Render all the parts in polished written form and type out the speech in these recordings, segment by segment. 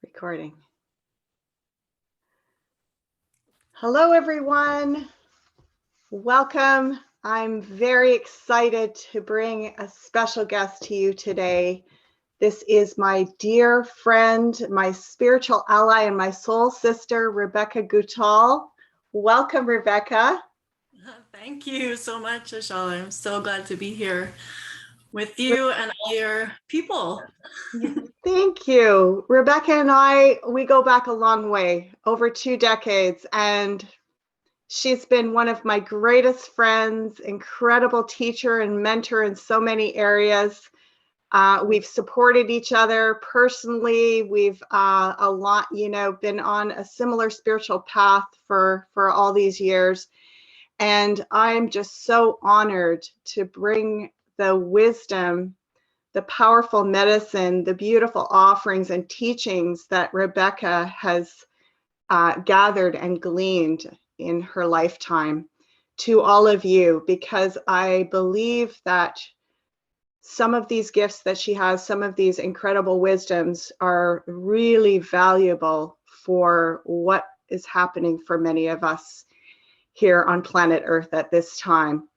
Recording. Hello, everyone. Welcome. I'm very excited to bring a special guest to you today. This is my dear friend, my spiritual ally, and my soul sister, Rebecca Goutal. Welcome, Rebecca. Thank you so much, Ashala. I'm so glad to be here with you and all your people. Thank you. Rebecca and we go back a long way, over 2 decades, and she's been one of my greatest friends, incredible teacher and mentor in so many areas. We've supported each other personally. We've been on a similar spiritual path for all these years. And I'm just so honored to bring the wisdom, the powerful medicine, the beautiful offerings and teachings that Rebecca has gathered and gleaned in her lifetime to all of you, because I believe that some of these gifts that she has, some of these incredible wisdoms are really valuable for what is happening for many of us here on planet Earth at this time.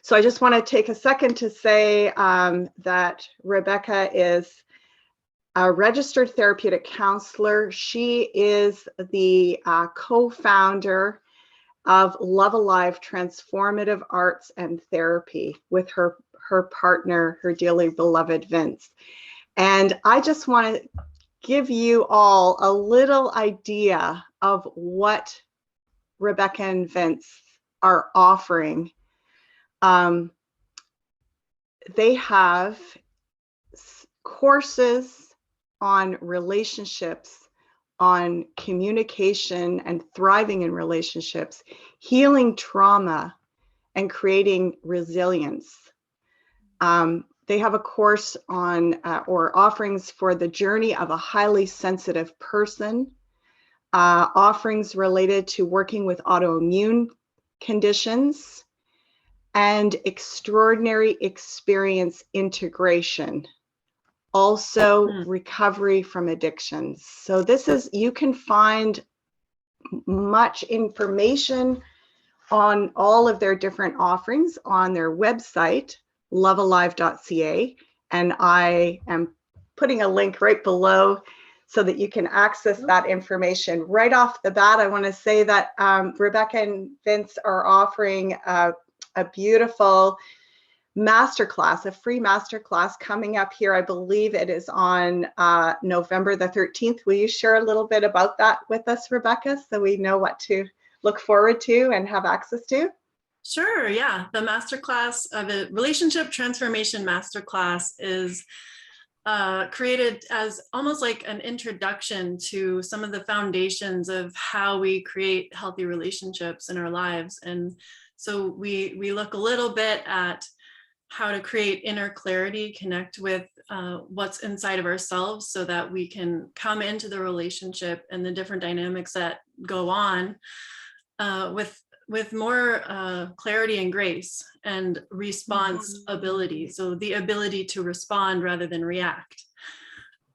So I just want to take a second to say that Rebecca is a registered therapeutic counselor. She is the co-founder of Love Alive Transformative Arts and Therapy with her partner, her dearly beloved Vince. And I just want to give you all a little idea of what Rebecca and Vince are offering. They have courses on relationships, on communication and thriving in relationships, healing trauma, and creating resilience. They have a course on or offerings for the journey of a highly sensitive person, offerings related to working with autoimmune conditions, and extraordinary experience integration. Also recovery from addictions. So you can find much information on all of their different offerings on their website, lovealive.ca. And I am putting a link right below so that you can access that information. Right off the bat, I want to say that Rebecca and Vince are offering a beautiful masterclass, a free masterclass coming up here. I believe it is on November the 13th. Will you share a little bit about that with us, Rebecca, so we know what to look forward to and have access to? Sure, yeah. The masterclass, the Relationship Transformation Masterclass is created as almost like an introduction to some of the foundations of how we create healthy relationships in our lives. And so we look a little bit at how to create inner clarity, connect with what's inside of ourselves so that we can come into the relationship and the different dynamics that go on with more clarity and grace and response ability. So the ability to respond rather than react.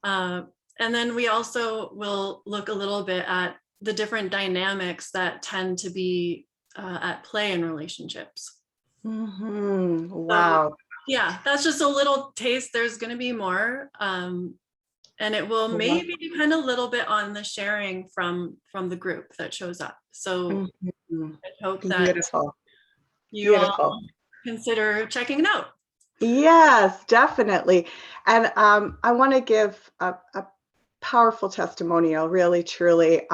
And then we also will look a little bit at the different dynamics that tend to be at play in relationships. Wow. So, yeah, that's just a little taste. There's going to be more. And it will maybe depend a little bit on the sharing from the group that shows up. So I hope that you all consider checking it out. Yes, definitely. And I want to give a powerful testimonial, really, truly.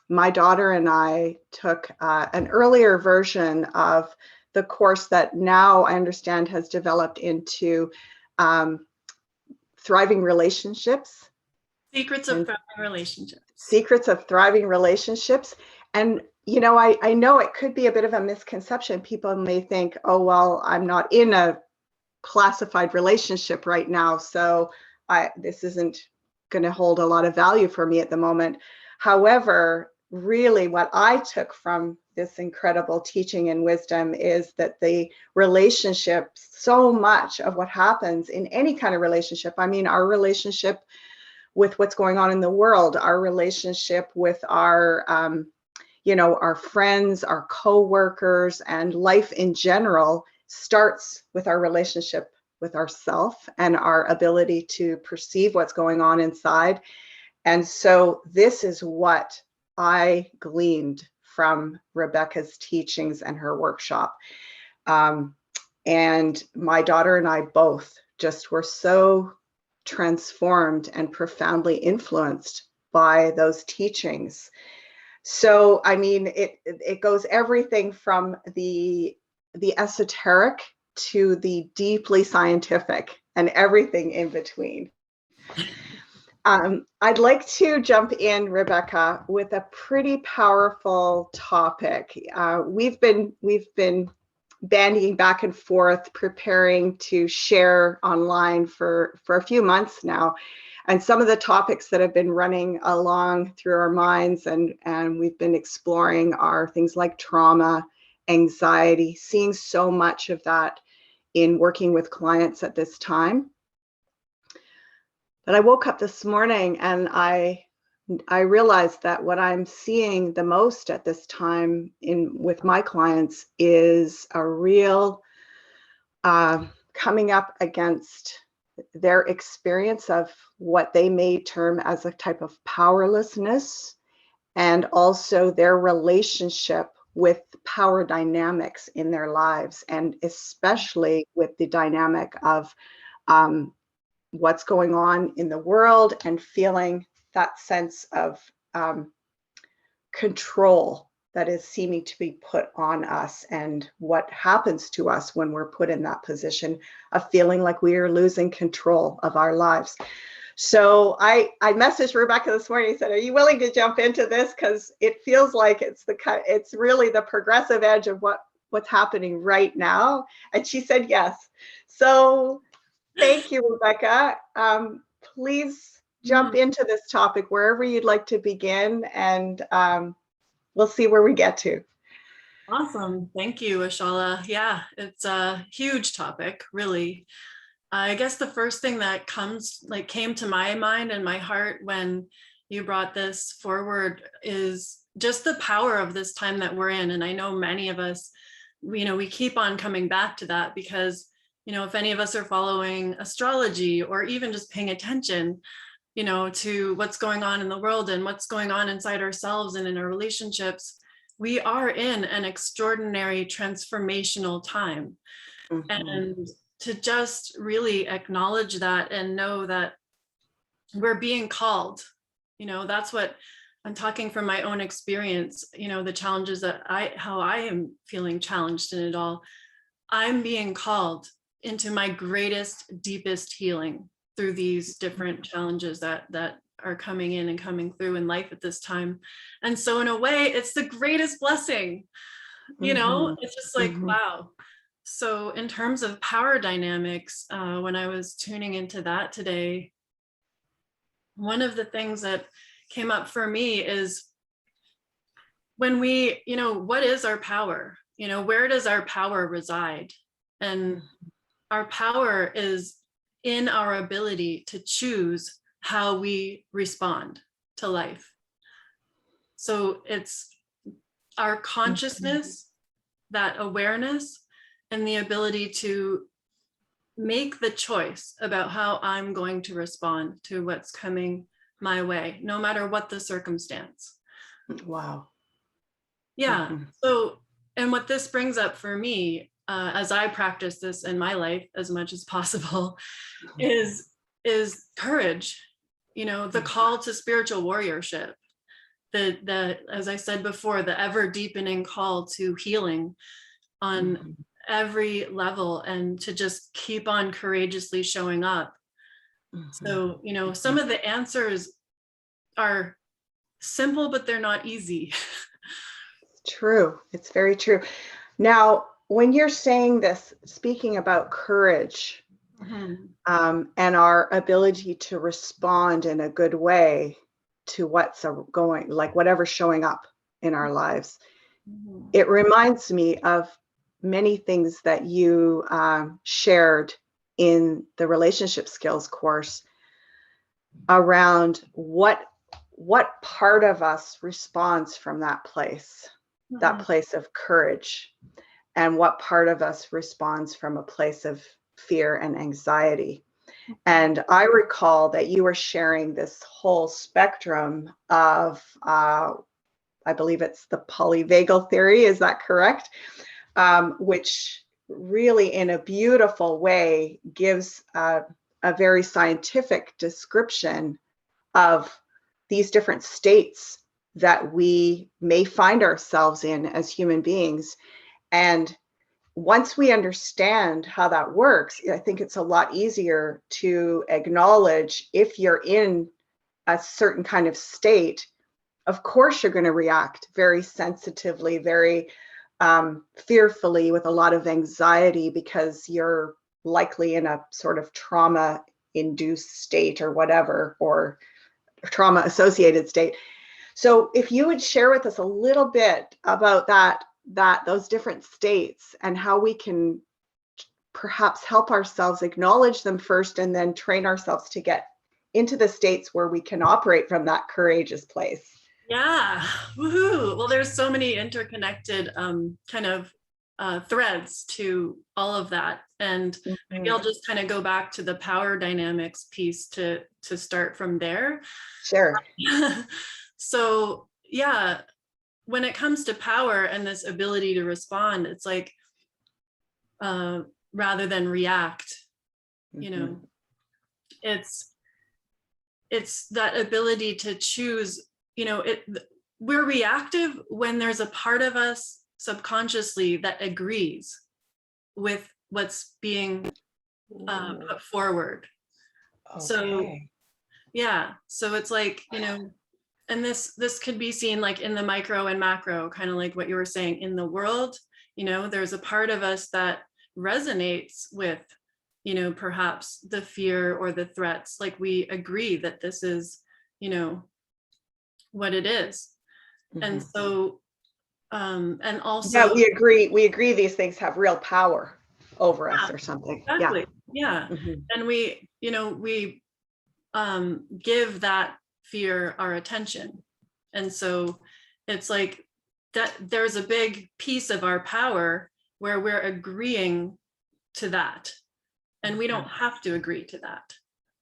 My daughter and I took an earlier version of the course that now I understand has developed into Thriving Relationships. Secrets of Thriving Relationships. Secrets of Thriving Relationships. And, you know, I know it could be a bit of a misconception. People may think, oh, well, I'm not in a classified relationship right now, so this isn't going to hold a lot of value for me at the moment. However, really what I took from this incredible teaching and wisdom is that the relationship, so much of what happens in any kind of relationship, I mean, our relationship with what's going on in the world, our relationship with our, our friends, our co-workers, and life in general starts with our relationship with ourself and our ability to perceive what's going on inside. And so this is what I gleaned from Rebecca's teachings and her workshop. And my daughter and I both just were so transformed and profoundly influenced by those teachings. So, I mean, it goes everything from the esoteric to the deeply scientific and everything in between. I'd like to jump in, Rebecca, with a pretty powerful topic. We've been bandying back and forth, preparing to share online for a few months now. And some of the topics that have been running along through our minds and we've been exploring are things like trauma, anxiety, seeing so much of that in working with clients at this time. But I woke up this morning and I realized that what I'm seeing the most at this time with my clients is a real coming up against their experience of what they may term as a type of powerlessness, and also their relationship with power dynamics in their lives, and especially with the dynamic of what's going on in the world and feeling that sense of control that is seeming to be put on us, and what happens to us when we're put in that position of feeling like we are losing control of our lives. So I messaged Rebecca this morning and said, are you willing to jump into this? Because it feels like it's really the progressive edge of what's happening right now. And she said yes. So thank you, Rebecca. Please jump into this topic wherever you'd like to begin, and we'll see where we get to. Awesome. Thank you, Ashala. Yeah, it's a huge topic, really. I guess the first thing that came to my mind and my heart when you brought this forward is just the power of this time that we're in. And I know many of us, we keep on coming back to that because, if any of us are following astrology or even just paying attention, to what's going on in the world and what's going on inside ourselves and in our relationships, we are in an extraordinary transformational time. Mm-hmm. And to just really acknowledge that and know that we're being called, that's what I'm talking from my own experience, the challenges how I am feeling challenged in it all. I'm being called into my greatest, deepest healing through these different challenges that are coming in and coming through in life at this time. And so in a way, it's the greatest blessing, it's just like, wow. So in terms of power dynamics, when I was tuning into that today, one of the things that came up for me is when we, what is our power? Where does our power reside? And our power is in our ability to choose how we respond to life. So it's our consciousness, that awareness, and the ability to make the choice about how I'm going to respond to what's coming my way, no matter what the circumstance. Wow. Yeah. So, and what this brings up for me, as I practice this in my life as much as possible, is courage, the call to spiritual warriorship, the as I said before, the ever deepening call to healing on every level, and to just keep on courageously showing up. So, some of the answers are simple, but they're not easy. True. It's very true. Now, when you're saying this, speaking about courage, and our ability to respond in a good way to what's going, like whatever's showing up in our lives, it reminds me of many things that you shared in the relationship skills course. around what part of us responds from that place of courage, and what part of us responds from a place of fear and anxiety. And I recall that you were sharing this whole spectrum of, I believe it's the Polyvagal Theory, is that correct? Which really, in a beautiful way, gives a very scientific description of these different states that we may find ourselves in as human beings. And once we understand how that works, I think it's a lot easier to acknowledge if you're in a certain kind of state. Of course, you're going to react very sensitively, very fearfully, with a lot of anxiety, because you're likely in a sort of trauma-induced state or whatever, or trauma-associated state. So if you would share with us a little bit about those different states, and how we can perhaps help ourselves acknowledge them first, and then train ourselves to get into the states where we can operate from that courageous place. Yeah, woohoo! Well, there's so many interconnected kind of threads to all of that, and maybe I'll just kind of go back to the power dynamics piece to start from there. Sure. So yeah, when it comes to power and this ability to respond, it's like rather than react, you know, it's that ability to choose. You know, we're reactive when there's a part of us subconsciously that agrees with what's being put forward. Okay. So yeah, so it's like, you know, and this could be seen like in the micro and macro, kind of like what you were saying in the world. You know, there's a part of us that resonates with, you know, perhaps the fear or the threats. Like we agree that this is, you know, what it is. And so and also, yeah, we agree these things have real power over us or something. Exactly. Yeah. And we, you know, we give that fear our attention. And so it's like that there's a big piece of our power where we're agreeing to that. And we don't have to agree to that.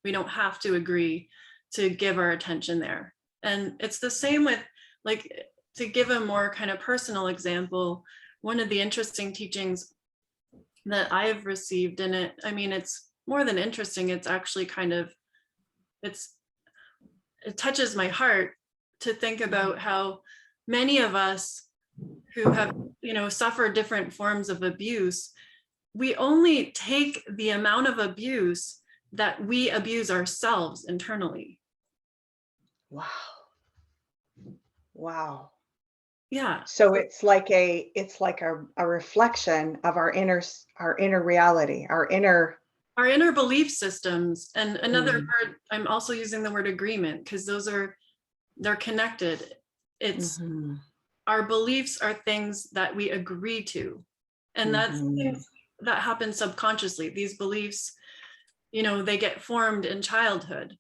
We don't have to agree to give our attention there. And it's the same with, like, to give a more kind of personal example, one of the interesting teachings that I've received in it, I mean, it's more than interesting, it's actually kind of, it touches my heart to think about how many of us who have, you know, suffered different forms of abuse, we only take the amount of abuse that we abuse ourselves internally. Wow. Yeah. So it's like a reflection of our inner reality, our inner belief systems. And another word, I'm also using the word agreement, because they're connected. It's our beliefs are things that we agree to, and that's things that happen subconsciously. These beliefs, you know, they get formed in childhood.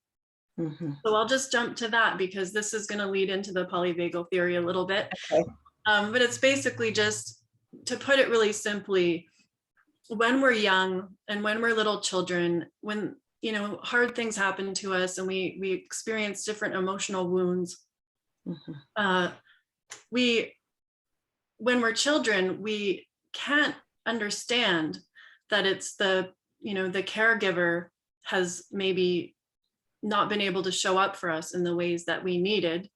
So I'll just jump to that, because this is going to lead into the polyvagal theory a little bit. Okay. But it's basically, just to put it really simply, when we're young and when we're little children, when, you know, hard things happen to us and we experience different emotional wounds, when we're children, we can't understand that it's the, you know, the caregiver has maybe not been able to show up for us in the ways that we needed.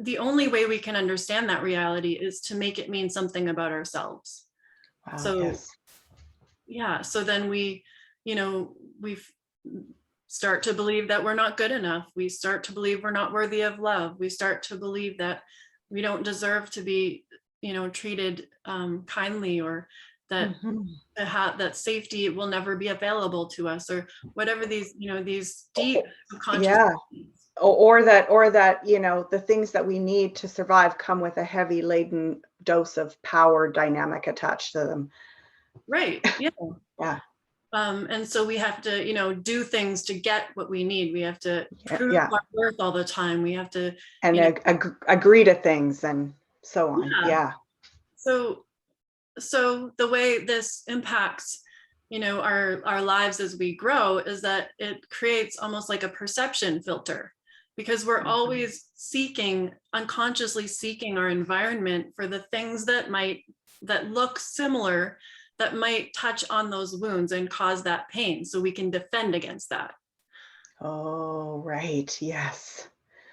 The only way we can understand that reality is to make it mean something about ourselves. Wow, so yes. Yeah, so then we, you know, we start to believe that we're not good enough. We start to believe we're not worthy of love. We start to believe that we don't deserve to be, you know, treated kindly, or that that safety will never be available to us, or whatever these, you know, these deep conscious or that, you know, the things that we need to survive come with a heavy laden dose of power dynamic attached to them. Right. Yeah. Yeah. And so we have to, do things to get what we need. We have to prove Yeah. our worth all the time. We have to, And agree to things and so on. yeah. Yeah. So the way this impacts, our lives as we grow is that it creates almost like a perception filter, because we're always unconsciously seeking our environment for the things that look similar, that might touch on those wounds and cause that pain, so we can defend against that. Oh, right. Yes.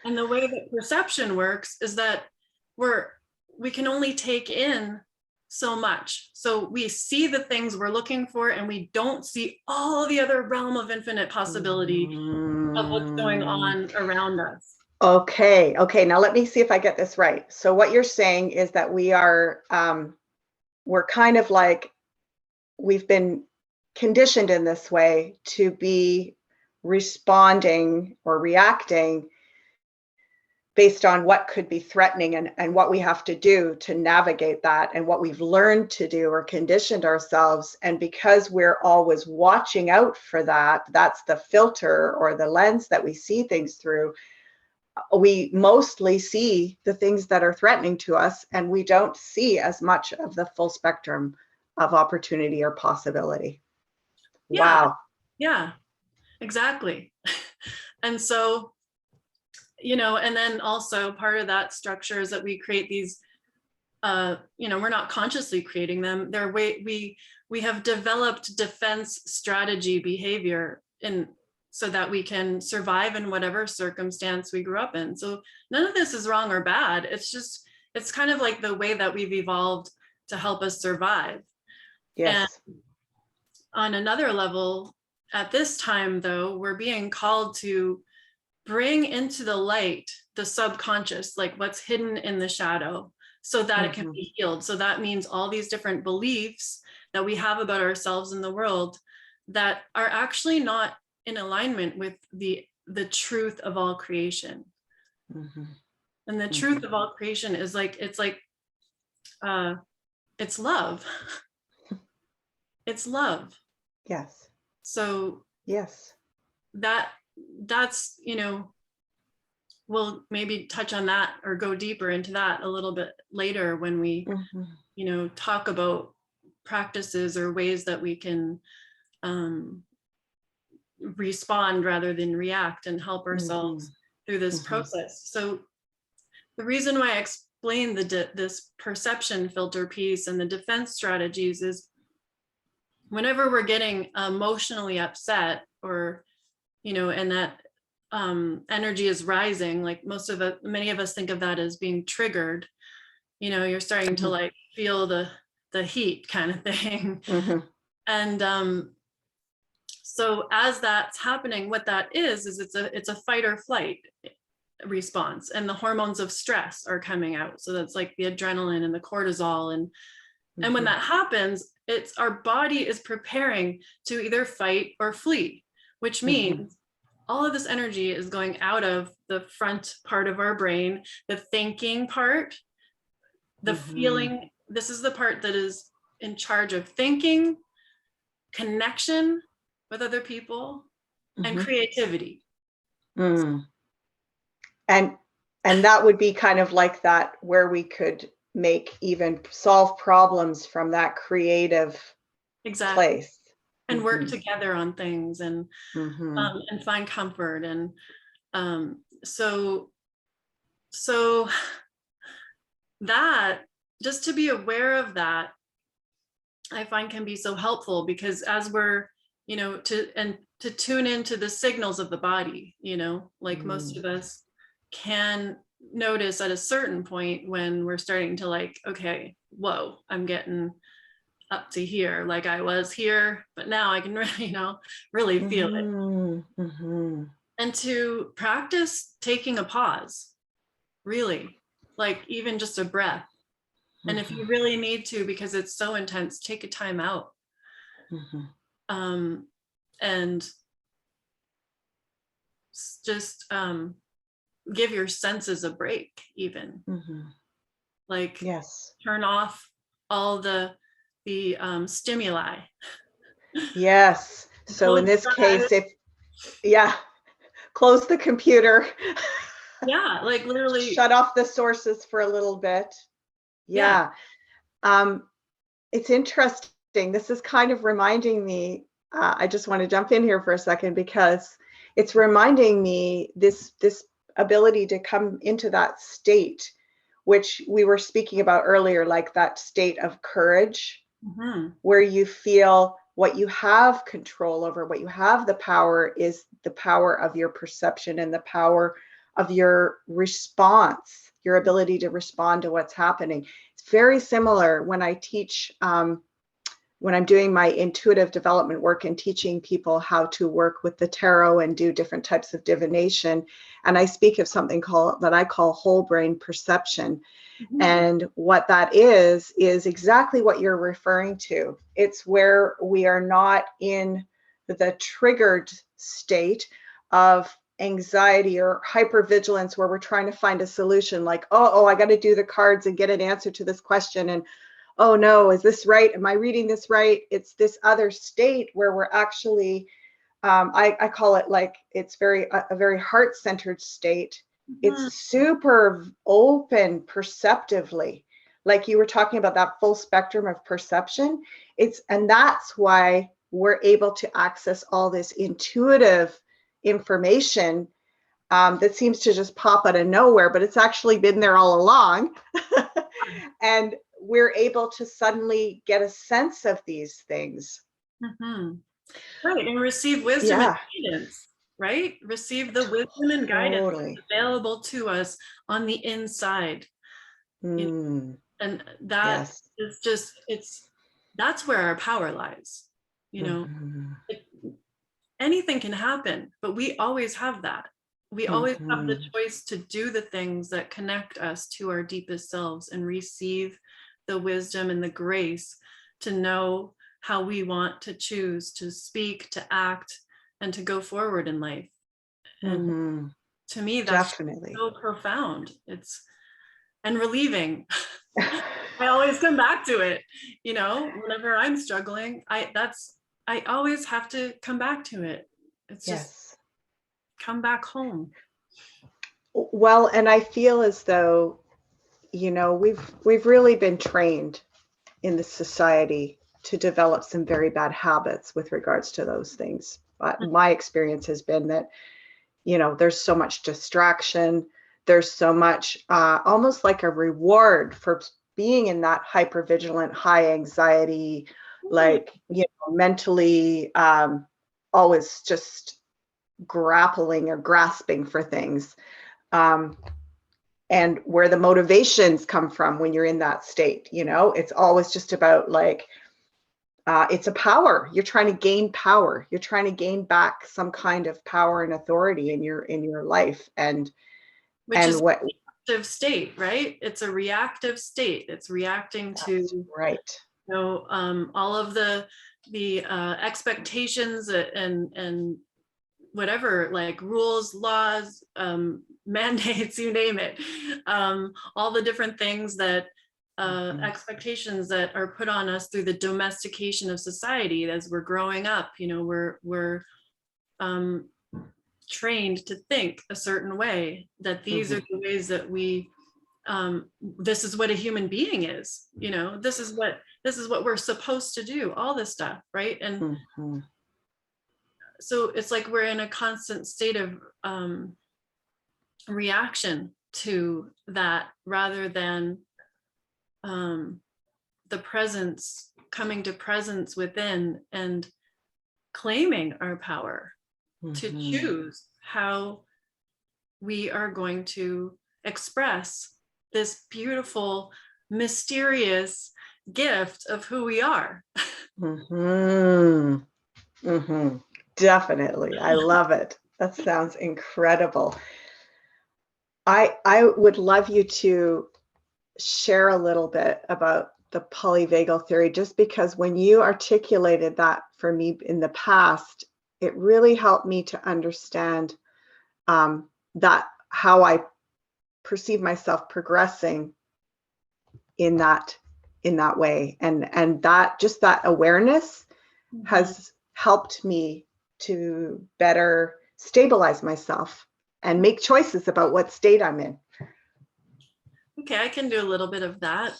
And the way that perception works is that we can only take in so much. So we see the things we're looking for, and we don't see all the other realm of infinite possibility of what's going on around us. Okay. Now let me see if I get this right. So what you're saying is that we're kind of like, we've been conditioned in this way to be responding or reacting based on what could be threatening and what we have to do to navigate that, and what we've learned to do or conditioned ourselves. And because we're always watching out for that, that's the filter or the lens that we see things through. We mostly see the things that are threatening to us, and we don't see as much of the full spectrum of opportunity or possibility. Yeah. Wow. Yeah, exactly. And so, and then also part of that structure is that we create these, we're not consciously creating them. We have developed defense strategy behavior so that we can survive in whatever circumstance we grew up in. So none of this is wrong or bad. It's kind of like the way that we've evolved to help us survive. Yes. And on another level, at this time, though, we're being called to bring into the light the subconscious, like what's hidden in the shadow, so that it can be healed. So that means all these different beliefs that we have about ourselves in the world that are actually not in alignment with the truth of all creation. And the truth of all creation is it's love. It's love. Yes. So yes, that's we'll maybe touch on that or go deeper into that a little bit later when we talk about practices or ways that we can respond rather than react and help ourselves through this process. So the reason why I explained this perception filter piece and the defense strategies is whenever we're getting emotionally upset, or and that energy is rising, like many of us think of that as being triggered, you're starting to like feel the heat kind of thing. And so as that's happening, what that is it's a fight or flight response, and the hormones of stress are coming out. So that's like the adrenaline and the cortisol, and when that happens, it's our body is preparing to either fight or flee, which means all of this energy is going out of the front part of our brain, the thinking part, the feeling. This is the part that is in charge of thinking, connection with other people, and creativity. And that would be kind of like that, where we could even solve problems from that creative place. And work together on things and find comfort. And so that, just to be aware of that, I find can be so helpful, because as we're to tune into the signals of the body, like most of us can notice at a certain point when we're starting to like, okay, whoa, I'm getting up to here, like I was here, but now I can really feel it. And to practice taking a pause, really, like even just a breath. And if you really need to, because it's so intense, take a time out. And just give your senses a break, even. Like turn off all the stimuli Yes. So in Close this your case, eyes. yeah, close the computer, Yeah, like literally. shut off the sources for a little bit. Yeah. Yeah. Um, it's interesting. This is kind of reminding me, I just want to jump in here for a second because it's reminding me this ability to come into that state, which we were speaking about earlier, like that state of courage, where you feel what you have control over, what you have the power is the power of your perception and the power of your response, your ability to respond to what's happening. It's very similar when I teach, when I'm doing my intuitive development work and teaching people how to work with the tarot and do different types of divination. And I speak of something that I call whole brain perception. And what that is exactly what you're referring to. It's where we are not in the triggered state of anxiety or hypervigilance where we're trying to find a solution, like, I got to do the cards and get an answer to this question. And oh no, is this right? Am I reading this right? It's this other state where we're actually, I call it like, it's a very heart-centered state. It's super open perceptively, like you were talking about that full spectrum of perception. And that's why we're able to access all this intuitive information that seems to just pop out of nowhere, but it's actually been there all along. And we're able to suddenly get a sense of these things. Right, and receive wisdom and guidance, right? Receive the wisdom and guidance available to us on the inside. And that is just, that's where our power lies. Anything can happen, but we always have that. We always have the choice to do the things that connect us to our deepest selves and receive the wisdom and the grace to know how we want to choose to speak, to act, and to go forward in life. And to me, that's definitely so profound. And relieving. I always come back to it, whenever I'm struggling, I always have to come back to it. It's just come back home. Well, and I feel as though, we've really been trained in the society to develop some very bad habits with regards to those things. But my experience has been that, there's so much distraction. There's so much, almost like a reward for being in that hypervigilant, high anxiety, like, mentally always just grappling or grasping for things. And where the motivations come from when you're in that state, it's always just about like, it's a power. You're trying to gain power. You're trying to gain back some kind of power and authority in your life. Which is what reactive state, right? It's a reactive state. It's reacting to all of the expectations and whatever, like rules, laws, mandates, you name it, all the different things that expectations that are put on us through the domestication of society as we're growing up. We're trained to think a certain way, that these are the ways that we this is what a human being is, this is what we're supposed to do, all this stuff, right? And so it's like we're in a constant state of reaction to that, rather than the presence, coming to presence within and claiming our power to choose how we are going to express this beautiful, mysterious gift of who we are. Definitely. I love it. That sounds incredible. I would love you to share a little bit about the polyvagal theory, just because when you articulated that for me in the past, it really helped me to understand that how I perceive myself progressing in that way, and that just that awareness has helped me to better stabilize myself and make choices about what state I'm in. Okay, I can do a little bit of that.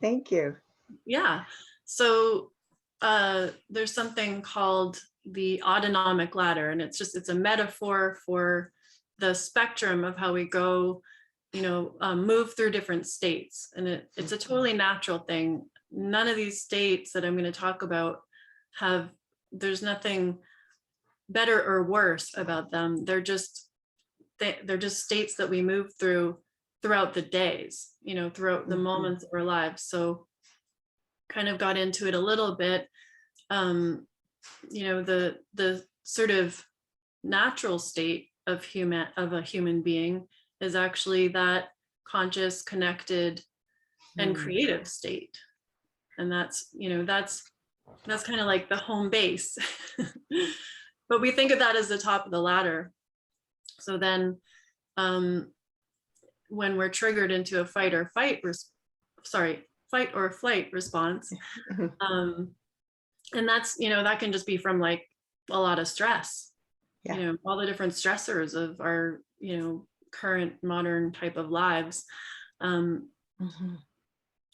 Thank you. Yeah. So there's something called the autonomic ladder, and it's a metaphor for the spectrum of how we go, move through different states. And it's a totally natural thing. None of these states that I'm going to talk about there's nothing better or worse about them. They're just states that we move throughout the days, throughout the moments of our lives. So kind of got into it a little bit. The sort of natural state of a human being is actually that conscious, connected, and creative state. And that's kind of like the home base. But we think of that as the top of the ladder. So then when we're triggered into a fight or flight response, and that's, that can just be from like a lot of stress, all the different stressors of our, current modern type of lives.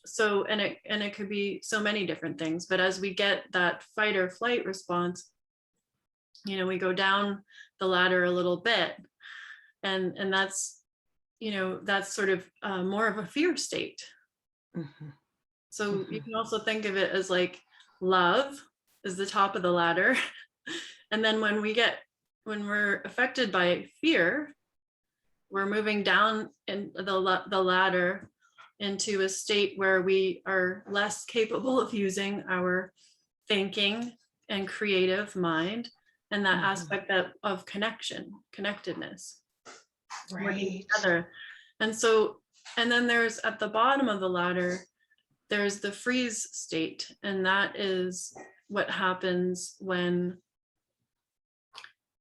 So, and it could be so many different things, but as we get that fight or flight response, we go down the ladder a little bit, and that's, that's sort of more of a fear state. So you can also think of it as like love is the top of the ladder. And then when we're affected by fear, we're moving down in the ladder into a state where we are less capable of using our thinking and creative mind, and that aspect of connectedness. Right. Together. And then there's at the bottom of the ladder, there's the freeze state. And that is what happens when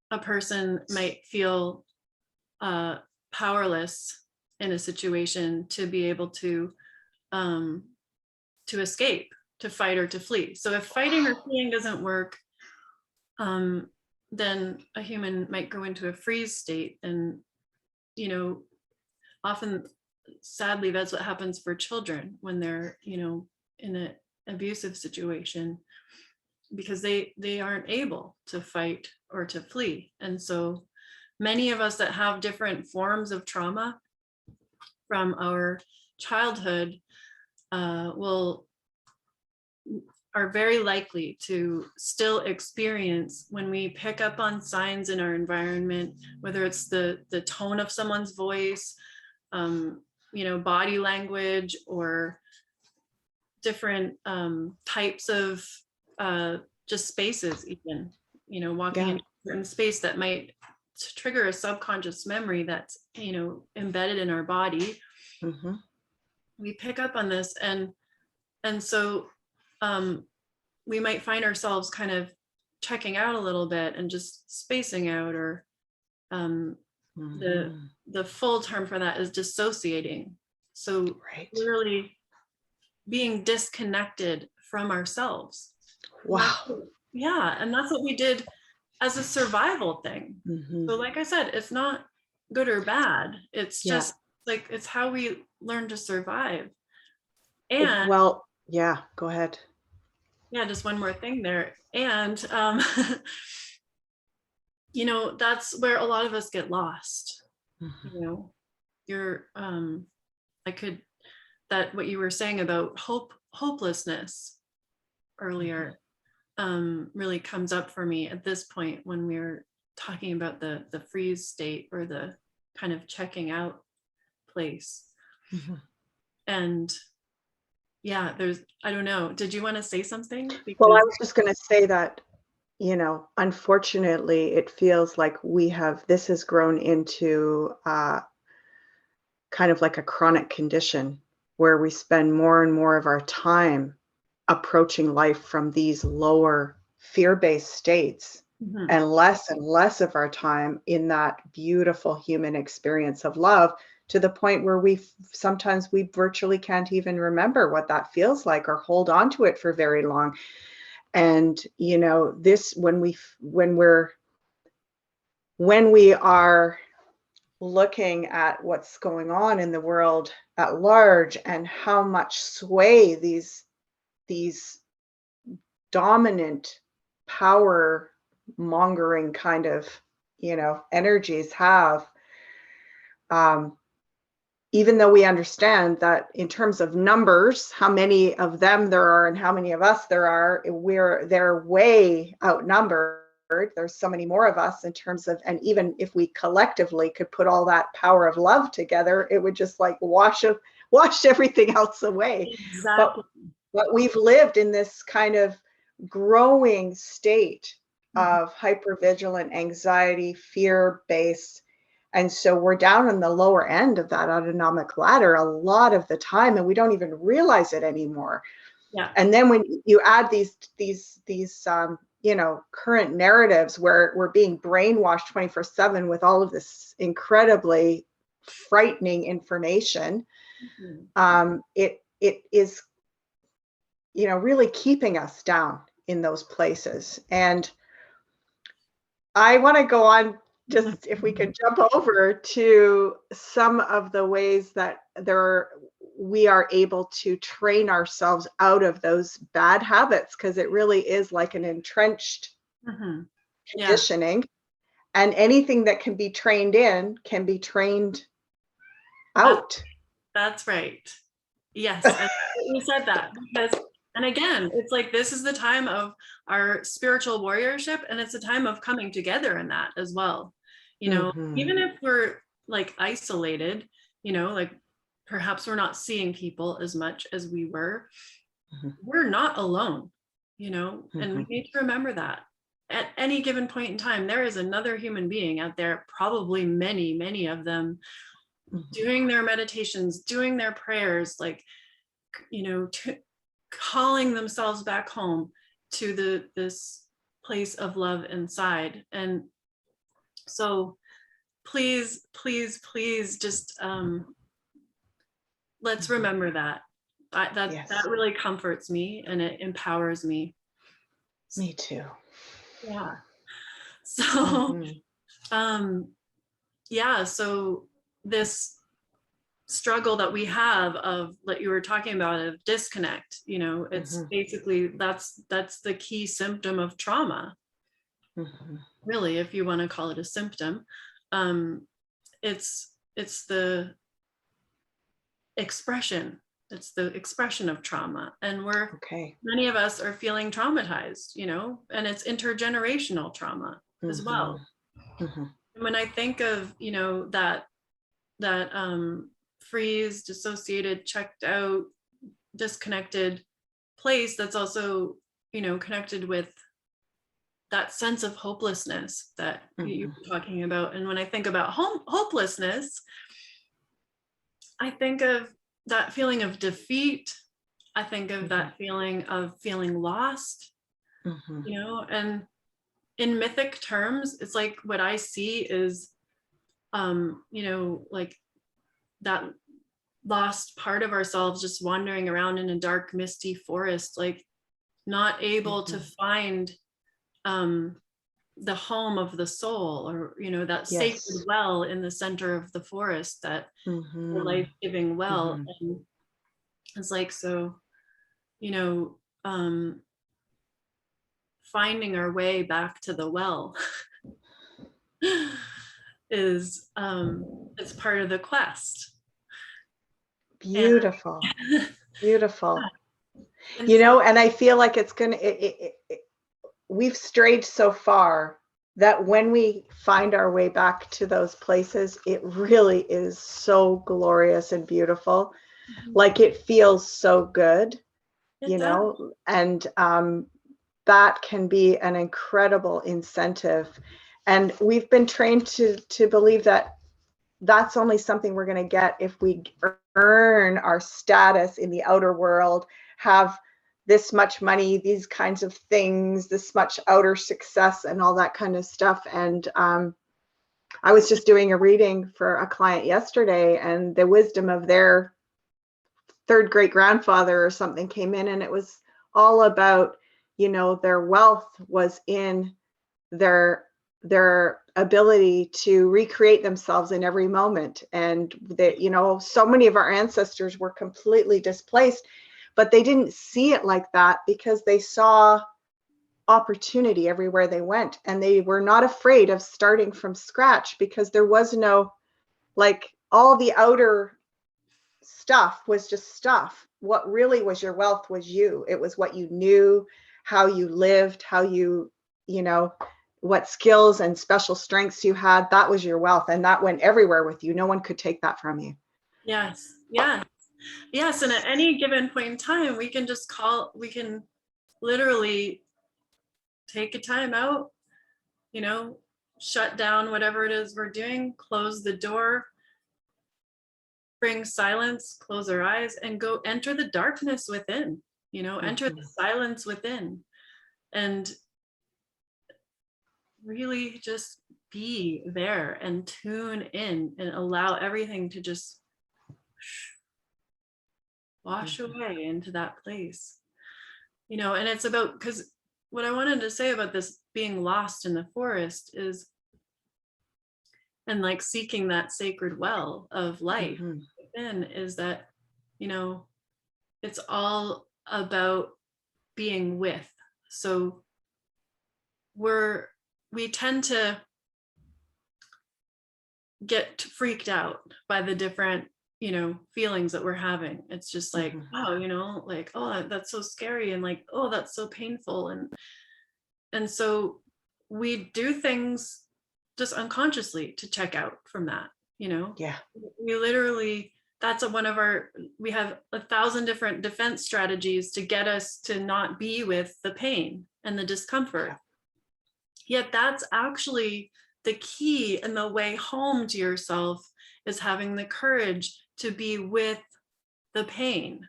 a person might feel powerless in a situation to be able to escape, to fight or to flee. So if fighting or fleeing doesn't work, then a human might go into a freeze state. And often, sadly, that's what happens for children when they're, in an abusive situation, because they aren't able to fight or to flee. And so many of us that have different forms of trauma from our childhood are very likely to still experience, when we pick up on signs in our environment, whether it's the tone of someone's voice, body language, or different types of just spaces, even, walking in a certain space that might trigger a subconscious memory that's, embedded in our body. We pick up on this, and so we might find ourselves kind of checking out a little bit and just spacing out, or the full term for that is dissociating. So literally being disconnected from ourselves. Wow. Yeah. And that's what we did as a survival thing. So like I said, it's not good or bad. It's just like, it's how we learn to survive. And well, yeah, go ahead. Yeah, just one more thing there. And that's where a lot of us get lost. What you were saying about hopelessness earlier really comes up for me at this point when we're talking about the freeze state, or the kind of checking out place. And yeah, I don't know. Did you want to say something? Well, I was just going to say that, unfortunately, it feels like this has grown into kind of like a chronic condition where we spend more and more of our time approaching life from these lower fear-based states, and less of our time in that beautiful human experience of love, to the point where sometimes we virtually can't even remember what that feels like or hold on to it for very long. And, you know, this, when we are looking at what's going on in the world at large and how much sway these dominant power mongering kind of, you know, energies have, even though we understand that in terms of numbers, how many of them there are and how many of us there are, they're way outnumbered. There's so many more of us in terms of, and even if we collectively could put all that power of love together, it would just like wash everything else away. Exactly. But we've lived in this kind of growing state of hypervigilant anxiety, fear-based. And so we're down on the lower end of that autonomic ladder a lot of the time, and we don't even realize it anymore. Yeah. And then when you add these you know, current narratives where we're being brainwashed 24/7 with all of this incredibly frightening information, it is, you know, really keeping us down in those places. And I want to go on, just if we could jump over to some of the ways that we are able to train ourselves out of those bad habits, because it really is like an entrenched conditioning. And anything that can be trained in can be trained out. That's right. Yes, you said that, because, and again, it's like, this is the time of our spiritual warriorship, and it's a time of coming together in that as well. You know, even if we're like isolated, you know, like perhaps we're not seeing people as much as we were, we're not alone, you know, and we need to remember that at any given point in time, there is another human being out there, probably many, many of them, doing their meditations, doing their prayers, like, you know, calling themselves back home to this place of love inside. And so please, please, please, just let's remember that. That really comforts me, and it empowers me. Me too. Yeah. So yeah, so this struggle that we have of, like you were talking about, of disconnect, you know, it's basically that's the key symptom of trauma. Really, if you want to call it a symptom. It's the expression. It's the expression of trauma, and many of us are feeling traumatized, you know, and it's intergenerational trauma as well. When I think of, you know, that freeze, dissociated, checked out, disconnected place, that's also, you know, connected with that sense of hopelessness that you were talking about. And when I think about hopelessness, I think of that feeling of defeat. I think of that feeling of feeling lost, you know, and in mythic terms, it's like what I see is, you know, like that lost part of ourselves just wandering around in a dark, misty forest, like not able to find the home of the soul, or, you know, that sacred well in the center of the forest, that the life-giving well. And it's like, so, you know, finding our way back to the well is it's part of the quest. Beautiful. Beautiful. You know, and I feel like it's gonna, we've strayed so far that when we find our way back to those places, it really is so glorious and beautiful. Like, it feels so good, you know, and that can be an incredible incentive. And we've been trained to believe that that's only something we're going to get if we earn our status in the outer world, have this much money, these kinds of things, this much outer success, and all that kind of stuff. And I was just doing a reading for a client yesterday, and the wisdom of their third great grandfather or something came in, and it was all about, their wealth was in their ability to recreate themselves in every moment. And so many of our ancestors were completely displaced, but they didn't see it like that because they saw opportunity everywhere they went, and they were not afraid of starting from scratch because there was no, like, all the outer stuff was just stuff. What really was your wealth was you. It was what you knew, how you lived, how you what skills and special strengths you had. That was your wealth, and that went everywhere with you. No one could take that from you. Yes. And at any given point in time, we can literally take a time out, shut down whatever it is we're doing, close the door, bring silence, close our eyes, and go enter the darkness within, enter the silence within, and really just be there and tune in and allow everything to just wash away into that place. And it's about, because what I wanted to say about this being lost in the forest is, and like seeking that sacred well of life within, is that, it's all about being with. So we tend to get freaked out by the different feelings that we're having. It's just like, oh, like, oh, that's so scary, and like, oh, that's so painful, and so we do things just unconsciously to check out from that. We literally, that's we have 1,000 different defense strategies to get us to not be with the pain and the discomfort. Yet that's actually the key, and the way home to yourself is having the courage to be with the pain,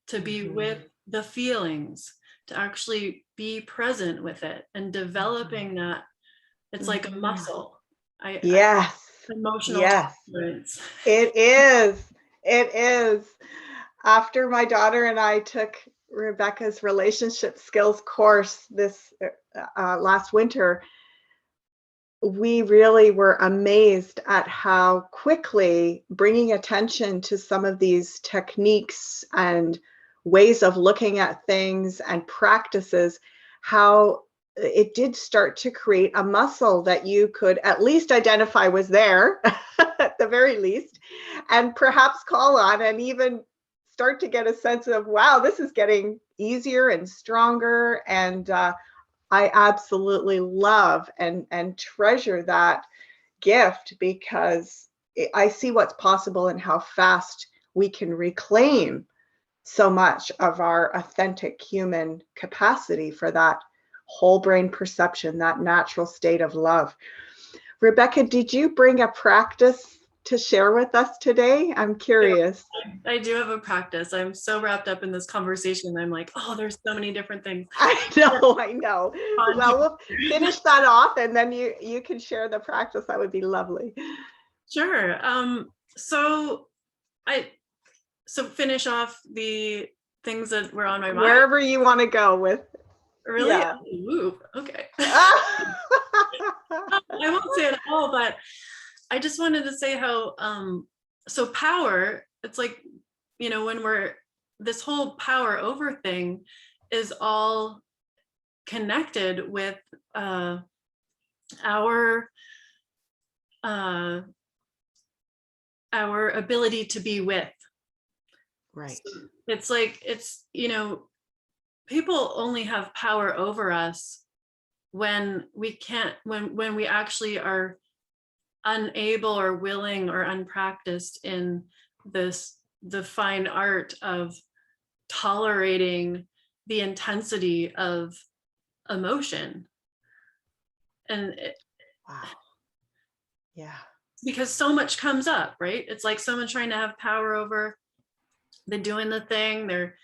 to be with the feelings, to actually be present with it, and developing that. It's like a muscle. Emotional tolerance. It is. After my daughter and I took Rebecca's relationship skills course this last winter, we really were amazed at how quickly bringing attention to some of these techniques and ways of looking at things and practices, how it did start to create a muscle that you could at least identify was there at the very least, and perhaps call on, and even start to get a sense of, wow, this is getting easier and stronger. And I absolutely love and treasure that gift, because I see what's possible and how fast we can reclaim so much of our authentic human capacity for that whole brain perception, that natural state of love. Rebecca, did you bring a practice to share with us today? I'm curious. I do have a practice. I'm so wrapped up in this conversation. I'm like, oh, there's so many different things. I know. Well, we'll finish that off, and then you can share the practice. That would be lovely. Sure. So finish off the things that were on my mind. Wherever you want to go with. Really? Yeah. Ooh, okay. I won't say it all, but I just wanted to say how, so power, it's like, when this whole power over thing is all connected with our ability to be with. Right. So it's like, people only have power over us when we actually are unable or willing or unpracticed in the fine art of tolerating the intensity of emotion. And wow. Yeah. Because so much comes up, right? It's like someone trying to have power over, they're doing the thing, they're,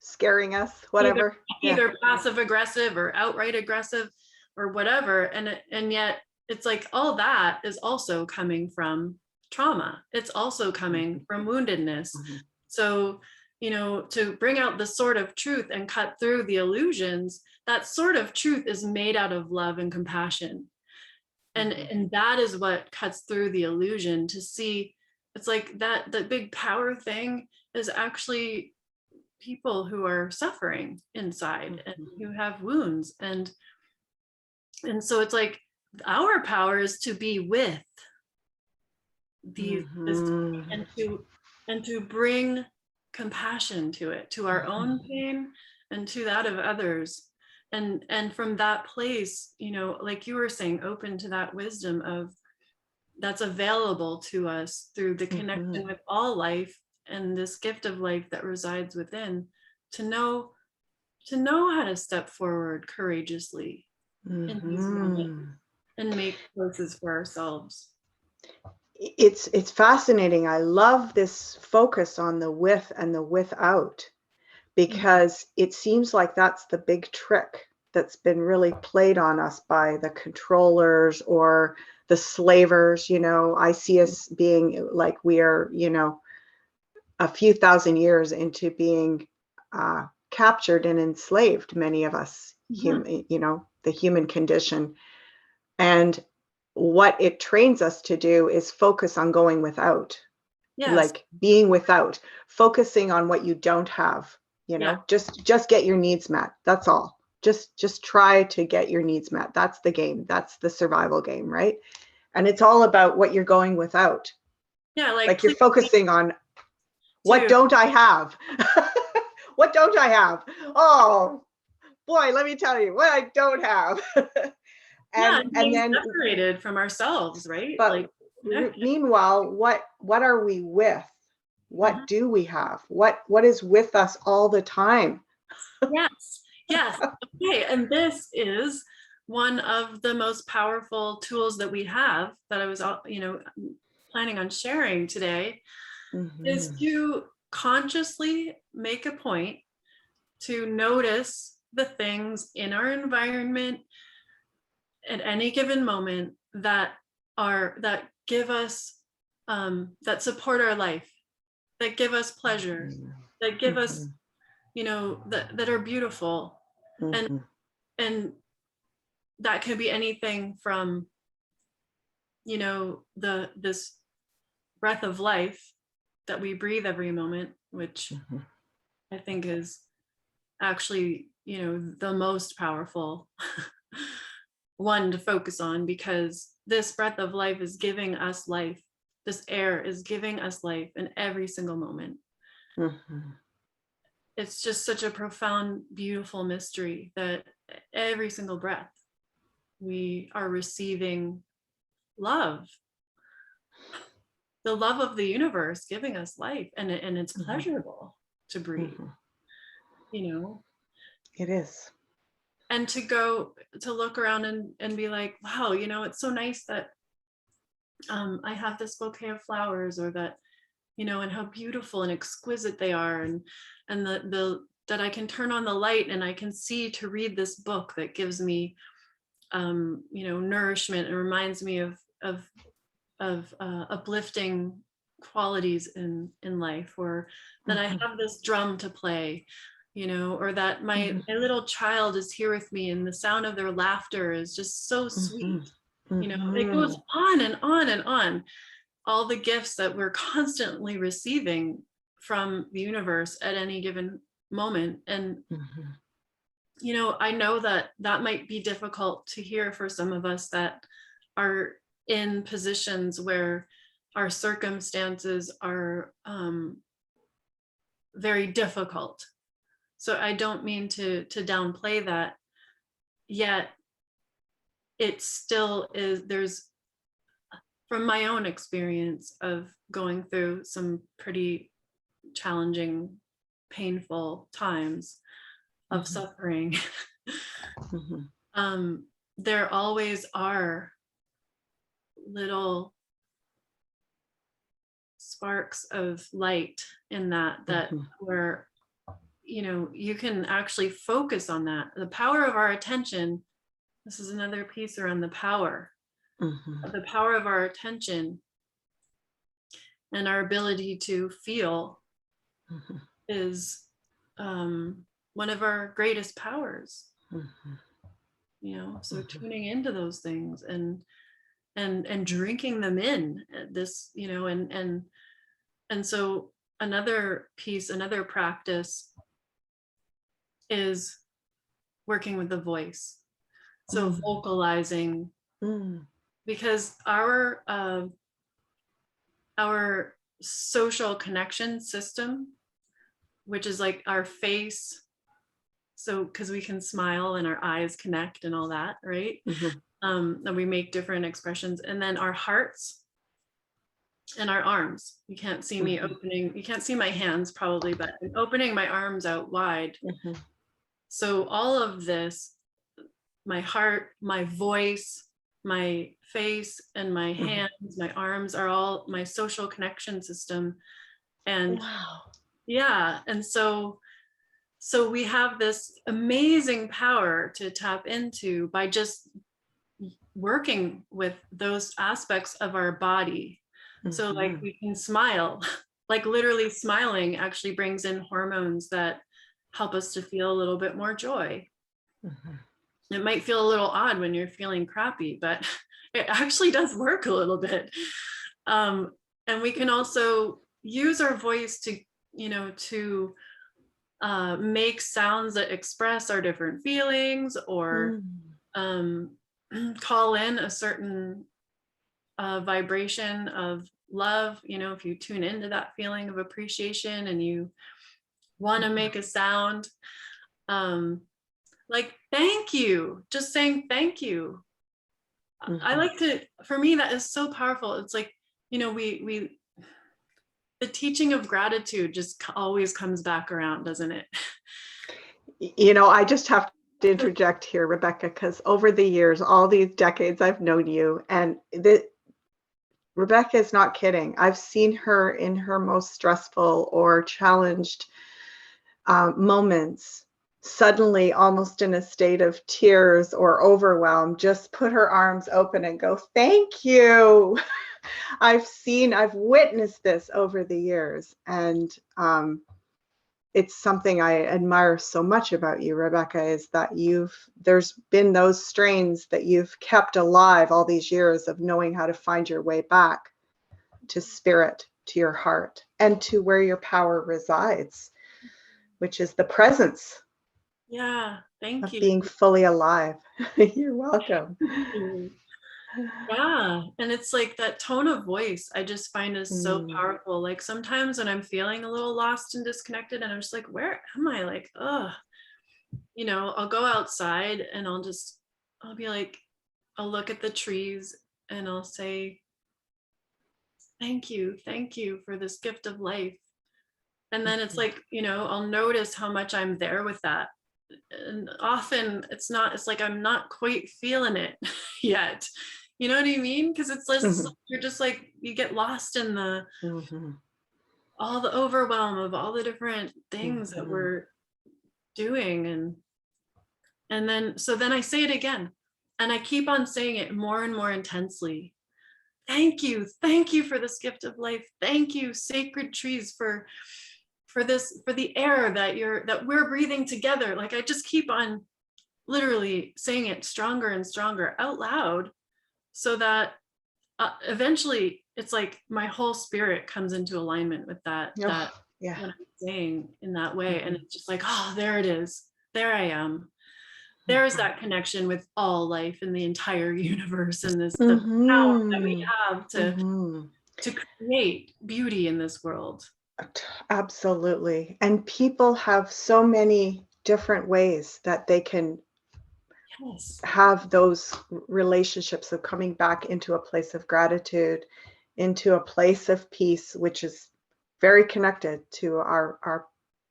scaring us, whatever. Either passive aggressive or outright aggressive or whatever. And yet it's like all that is also coming from trauma. It's also coming from woundedness. So you know, to bring out the sword of truth and cut through the illusions, that sword of truth is made out of love and compassion. And that is what cuts through the illusion, to see it's like that the big power thing is actually people who are suffering inside and who have wounds. And so it's like our power is to be with these and to bring compassion to it, to our own pain and to that of others. And from that place, you know, like you were saying, open to that wisdom of that's available to us through the connection with all life and this gift of life that resides within, to know how to step forward courageously in these moments and make choices for ourselves. It's fascinating. I love this focus on the with and the without, because it seems like that's the big trick that's been really played on us by the controllers or the slavers. You know, I see us being like we are, you know, a few thousand years into being captured and enslaved, many of us, you know, the human condition. And what it trains us to do is focus on going without, like being without, focusing on what you don't have, you know, just get your needs met. That's all. Just try to get your needs met. That's the game. That's the survival game, right? And it's all about what you're going without. Yeah, like you're focusing on what don't I have? What don't I have? Oh boy, let me tell you what I don't have. and then separated from ourselves, right? But like meanwhile, what are we with? What do we have? What is with us all the time? Yes. Okay, and this is one of the most powerful tools that we have that I was, you know, planning on sharing today, is to consciously make a point to notice the things in our environment at any given moment that give us that support our life, that give us pleasure, that give us, you know, that are beautiful. And that could be anything from, you know, this breath of life that we breathe every moment, which I think is actually, you know, the most powerful one to focus on, because this breath of life is giving us life. This air is giving us life in every single moment. It's just such a profound, beautiful mystery that every single breath we are receiving love, the love of the universe giving us life, and it's pleasurable to breathe, you know. It is. And to go to look around and be like, wow, you know, it's so nice that I have this bouquet of flowers, or that, you know, and how beautiful and exquisite they are, and the that I can turn on the light and I can see to read this book that gives me you know, nourishment and reminds me of uplifting qualities in life, or that I have this drum to play, you know, or that my little child is here with me and the sound of their laughter is just so sweet. You know, it goes on and on and on. All the gifts that we're constantly receiving from the universe at any given moment. And you know, I know that might be difficult to hear for some of us that are in positions where our circumstances are very difficult. So I don't mean to downplay that, yet it still is. There's, from my own experience of going through some pretty challenging, painful times of suffering, there always are little sparks of light in that where, you know, you can actually focus on that. The power of our attention. This is another piece around the power of our attention and our ability to feel is one of our greatest powers. You know, so tuning into those things and drinking them in, this, you know, and so another piece, another practice is working with the voice. So vocalizing, because our social connection system, which is like our face, so because we can smile and our eyes connect and all that, right? And we make different expressions, and then our hearts and our arms. You can't see me opening, you can't see my hands probably, but I'm opening my arms out wide. So all of this, my heart, my voice, my face, and my hands, my arms are all my social connection system. And yeah, and so we have this amazing power to tap into by just working with those aspects of our body. So like we can smile, like literally smiling actually brings in hormones that help us to feel a little bit more joy. It might feel a little odd when you're feeling crappy, but it actually does work a little bit. And we can also use our voice to, you know, to make sounds that express our different feelings, or call in a certain vibration of love. You know, if you tune into that feeling of appreciation and you want to make a sound, like thank you, just saying thank you. I like to, for me, that is so powerful. It's like, you know, the teaching of gratitude just always comes back around, doesn't it? You know, I just have to interject here, Rebecca, because over the years, all these decades I've known you, and Rebecca is not kidding. I've seen her in her most stressful or challenged moments, suddenly almost in a state of tears or overwhelm, just put her arms open and go, thank you. I've witnessed this over the years, and it's something I admire so much about you, Rebecca, is that there's been those strains that you've kept alive all these years of knowing how to find your way back to spirit, to your heart, and to where your power resides, which is the presence. Yeah, thank you. Being fully alive. You're welcome. Yeah, and it's like that tone of voice I just find is so powerful. Like sometimes when I'm feeling a little lost and disconnected and I'm just like, where am I? Like, you know, I'll go outside and I'll be like, I'll look at the trees and I'll say, thank you for this gift of life. And then it's like, you know, I'll notice how much I'm there with that. And often it's like I'm not quite feeling it yet. You know what I mean? Because it's just you're just like, you get lost in the all the overwhelm of all the different things that we're doing, and then I say it again, and I keep on saying it more and more intensely. Thank you for this gift of life. Thank you, sacred trees, for the air that we're breathing together. Like I just keep on literally saying it stronger and stronger out loud, so that eventually it's like my whole spirit comes into alignment with that what I'm saying in that way. And it's just like, oh, there it is. There I am. There's that connection with all life in the entire universe, and the power that we have to create beauty in this world. Absolutely. And people have so many different ways that they can have those relationships of coming back into a place of gratitude, into a place of peace, which is very connected to our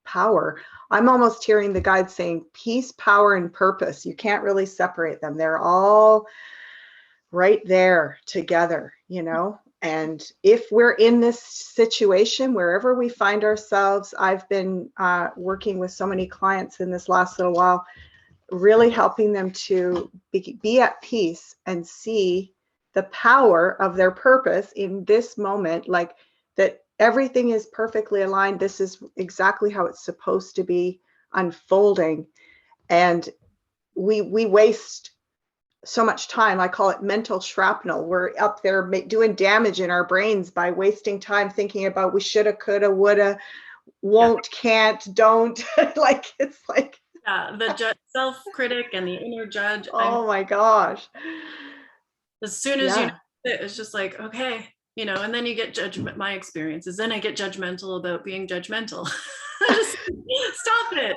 power. I'm almost hearing the guide saying peace, power, and purpose. You can't really separate them. They're all right there together, you know? And if we're in this situation, wherever we find ourselves, I've been working with so many clients in this last little while, really helping them to be at peace and see the power of their purpose in this moment, like that everything is perfectly aligned. This is exactly how it's supposed to be unfolding. And we waste so much time. I call it mental shrapnel. We're up there doing damage in our brains by wasting time thinking about we shoulda, coulda, woulda, won't, can't, don't. Like, it's like, the self-critic and the inner judge. oh my gosh. As soon as you know it, it's just like, okay, you know, and then you get judgment. My experience is then I get judgmental about being judgmental. Just stop it,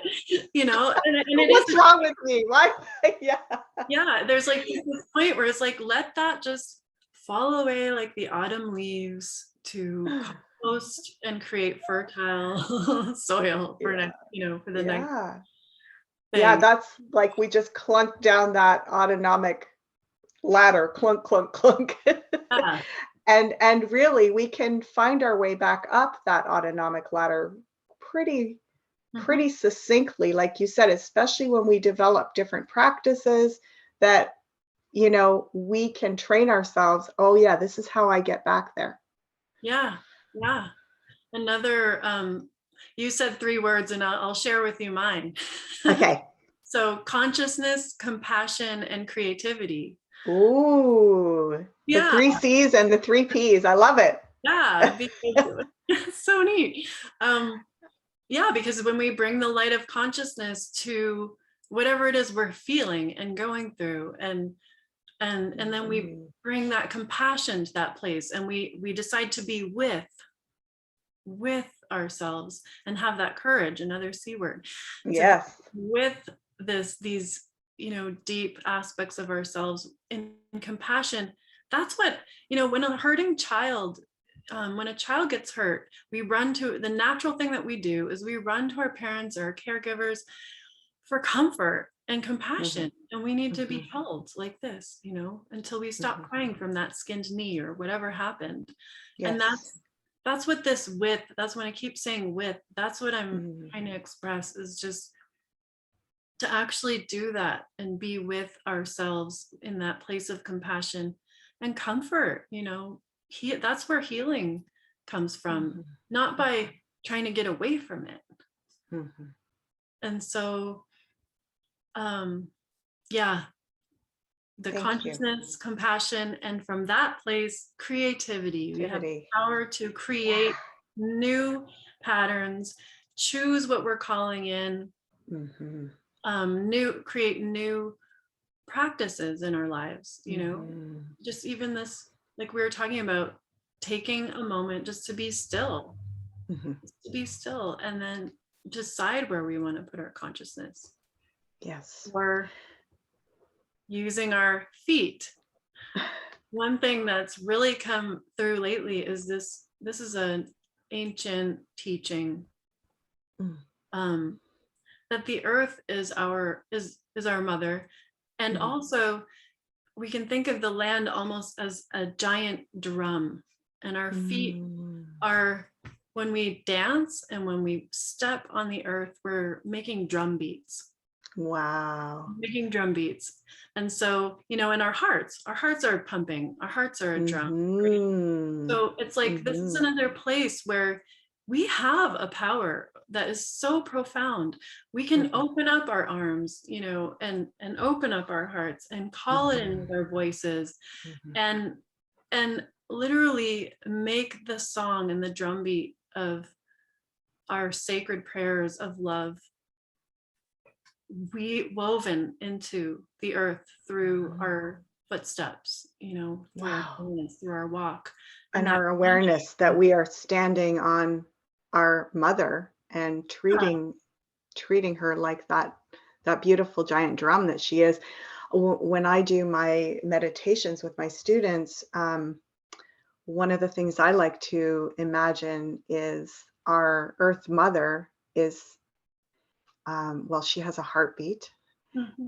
you know. And what's wrong with me? Why? Yeah. There's like this point where it's like, let that just fall away like the autumn leaves to compost and create fertile soil for next, you know, for the next thing. Yeah, that's like we just clunk down that autonomic ladder, clunk, clunk, clunk. And really we can find our way back up that autonomic ladder pretty succinctly, like you said, especially when we develop different practices that, you know, we can train ourselves. Oh yeah, this is how I get back there. Yeah. Another, you said 3 words and I'll share with you mine. Okay. So consciousness, compassion, and creativity. Ooh, the 3 C's and the 3 P's. I love it. Yeah, it's so neat. Yeah, because when we bring the light of consciousness to whatever it is we're feeling and going through, and then we bring that compassion to that place, and we decide to be with ourselves and have that courage, another C word. Yes. With these, you know, deep aspects of ourselves in compassion. That's what, you know, when a hurting child, when a child gets hurt, we run to the natural thing that we do is we run to our parents or our caregivers for comfort and compassion. And we need to be held like this, you know, until we stop crying from that skinned knee or whatever happened. Yes. And that's what this with, that's when I keep saying with, that's what I'm trying to express, is just to actually do that and be with ourselves in that place of compassion and comfort, you know. That's where healing comes from, not by trying to get away from it. And so, yeah, the consciousness, compassion, and from that place, creativity. We have the power to create new patterns, choose what we're calling in, create new practices in our lives, you know, just even this, like we were talking about, taking a moment just to be still, and then decide where we want to put our consciousness. Yes. Or using our feet. One thing that's really come through lately is this is an ancient teaching, that the earth is our mother, and also we can think of the land almost as a giant drum, and our feet are, when we dance and when we step on the earth, we're making drum beats. Wow. Making drum beats. And so, you know, in our hearts are pumping, our hearts are a drum. So it's like, this is another place where we have a power that is so profound. We can open up our arms, you know, and open up our hearts and call it in with our voices, and literally make the song and the drum beat of our sacred prayers of love woven into the earth through our footsteps, you know, through our walk. And our awareness that we are standing on our mother and treating her like that beautiful giant drum that she is. When I do my meditations with my students, one of the things I like to imagine is our earth mother is, well, she has a heartbeat,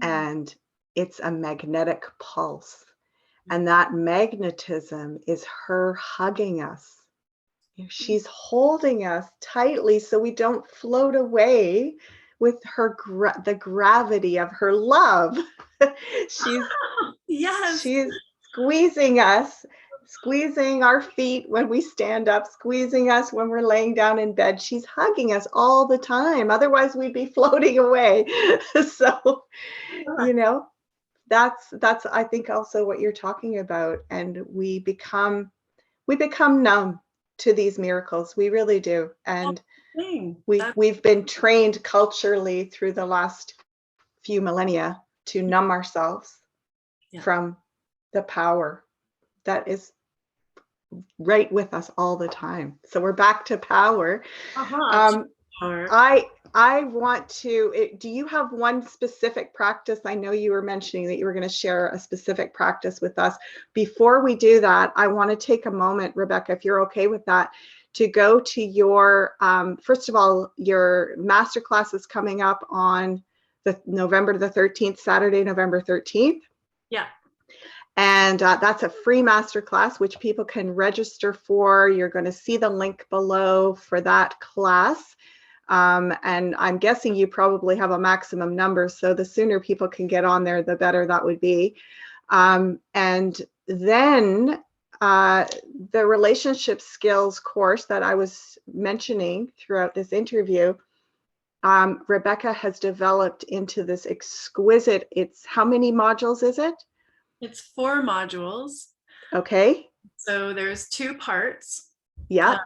and it's a magnetic pulse. And that magnetism is her hugging us. She's holding us tightly so we don't float away with her the gravity of her love. She's squeezing us squeezing our feet when we stand up, squeezing us when we're laying down in bed. She's hugging us all the time. Otherwise, we'd be floating away. So, you know, that's I think also what you're talking about. And we become numb to these miracles. We really do. And we've been trained culturally through the last few millennia to numb ourselves from the power that is right with us all the time. So we're back to power. I want to, do you have one specific practice? I know you were mentioning that you were going to share a specific practice with us. Before we do that, I want to take a moment, Rebecca, if you're okay with that, to go to your, first of all, your masterclass is coming up on the November the 13th, Saturday, November 13th. Yeah. And that's a free masterclass, which people can register for. You're going to see the link below for that class. And I'm guessing you probably have a maximum number. So the sooner people can get on there, the better that would be. And then the relationship skills course that I was mentioning throughout this interview, Rebecca has developed into this exquisite, how many modules is it? It's 4 modules. Okay. So there's 2 parts. Yeah.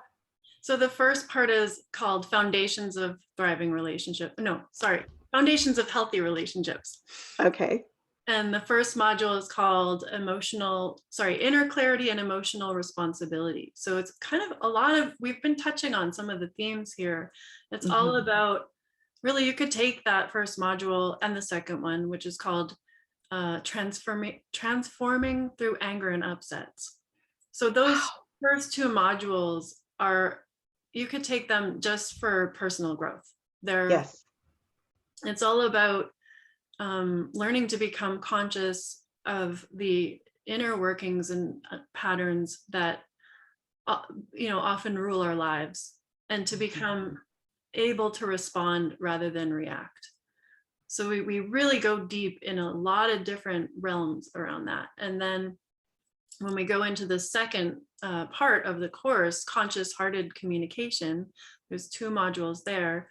So the first part is called Foundations of Thriving Relationship. No, sorry. Foundations of Healthy Relationships. Okay. And the first module is called Inner Clarity and Emotional Responsibility. So it's kind of we've been touching on some of the themes here. It's all about, really, you could take that first module and the second one, which is called transforming through anger and upsets. So those first 2 modules you could take them just for personal growth. It's all about learning to become conscious of the inner workings and patterns that often rule our lives, and to become able to respond rather than react. So we really go deep in a lot of different realms around that. And then when we go into the second part of the course, conscious hearted communication, there's 2 modules there.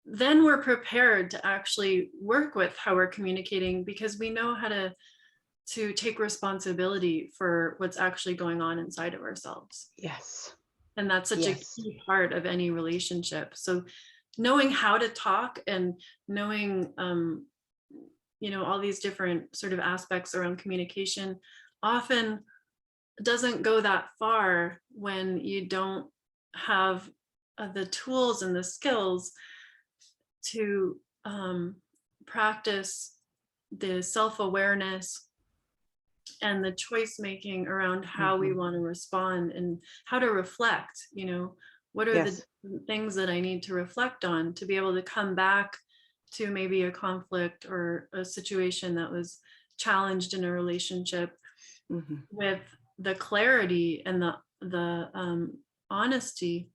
Then we're prepared to actually work with how we're communicating, because we know how to take responsibility for what's actually going on inside of ourselves. Yes. And that's such a key part of any relationship. So knowing how to talk and knowing, all these different sort of aspects around communication often doesn't go that far when you don't have the tools and the skills to practice the self-awareness and the choice making around how we want to respond and how to reflect. What are the things that I need to reflect on to be able to come back to maybe a conflict or a situation that was challenged in a relationship with the clarity and the honesty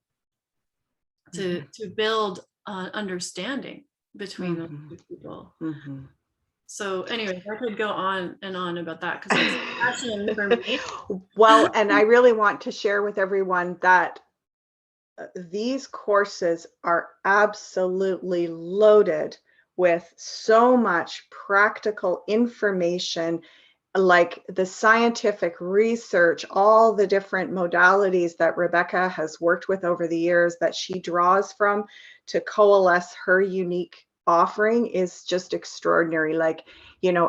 to build understanding between those 2 people. So anyway, I could go on and on about that because it's passion for me. Well, and I really want to share with everyone that these courses are absolutely loaded with so much practical information, like the scientific research, all the different modalities that Rebecca has worked with over the years that she draws from to coalesce her unique offering is just extraordinary. Like,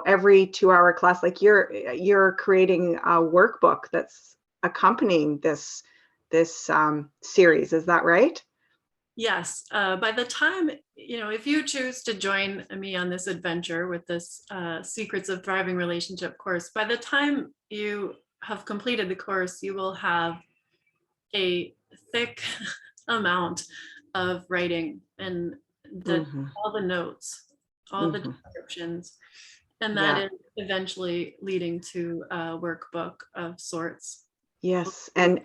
every 2-hour class, like you're creating a workbook that's accompanying this series. Is that right? Yes. By the time, if you choose to join me on this adventure with this Secrets of Thriving Relationship course, by the time you have completed the course, you will have a thick amount of writing and all the notes, all the descriptions, and that is eventually leading to a workbook of sorts. Yes, and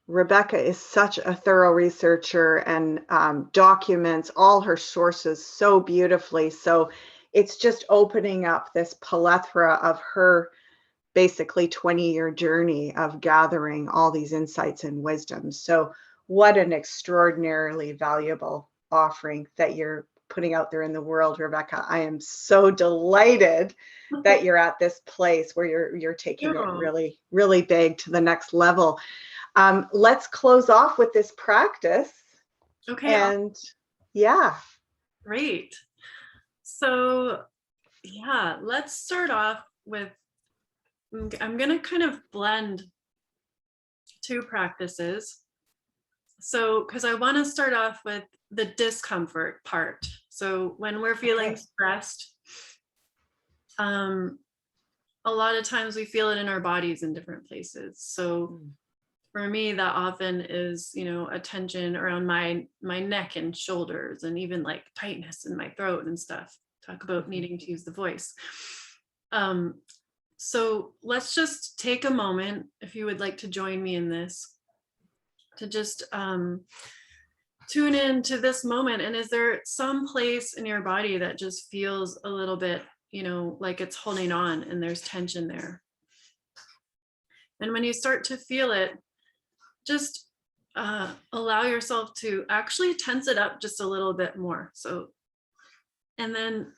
Rebecca is such a thorough researcher and documents all her sources so beautifully. So it's just opening up this plethora of her basically 20-year journey of gathering all these insights and wisdoms. So what an extraordinarily valuable offering that you're putting out there in the world, Rebecca. I am so delighted that you're at this place where you're taking it really, really big to the next level. Let's close off with this practice. Okay. And yeah. Great. So yeah, let's start off with, I'm going to kind of blend two practices. So, because I want to start off with the discomfort part. So when we're feeling stressed, a lot of times we feel it in our bodies in different places. So for me, that often is, a tension around my neck and shoulders, and even like tightness in my throat and stuff. Talk about needing to use the voice. So let's just take a moment, if you would like to join me in this, to just tune in to this moment. And is there some place in your body that just feels a little bit, like it's holding on and there's tension there? And when you start to feel it, just allow yourself to actually tense it up just a little bit more. So, and then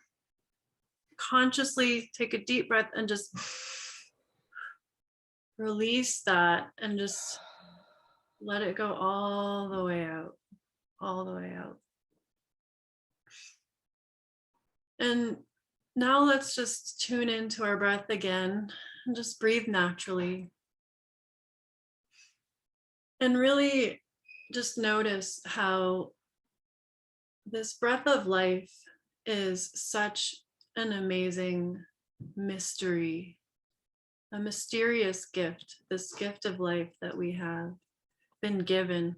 consciously take a deep breath and just release that and just let it go all the way out, all the way out. And now let's just tune into our breath again and just breathe naturally. And really just notice how this breath of life is such an amazing mystery, a mysterious gift, this gift of life that we have been given.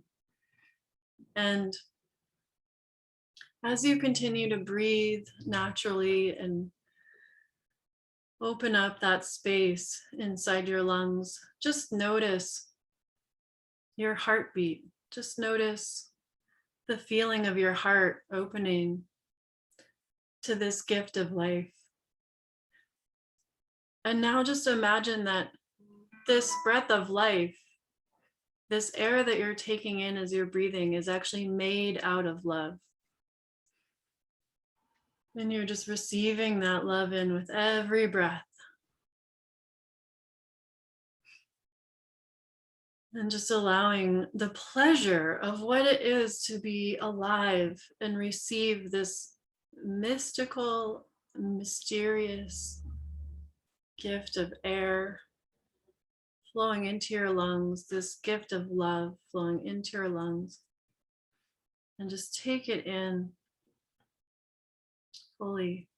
And as you continue to breathe naturally and open up that space inside your lungs, just notice your heartbeat. Just notice the feeling of your heart opening to this gift of life. And now just imagine that this breath of life, this air that you're taking in as you're breathing, is actually made out of love. And you're just receiving that love in with every breath. And just allowing the pleasure of what it is to be alive and receive this mystical, mysterious gift of air flowing into your lungs, this gift of love flowing into your lungs. And just take it in fully.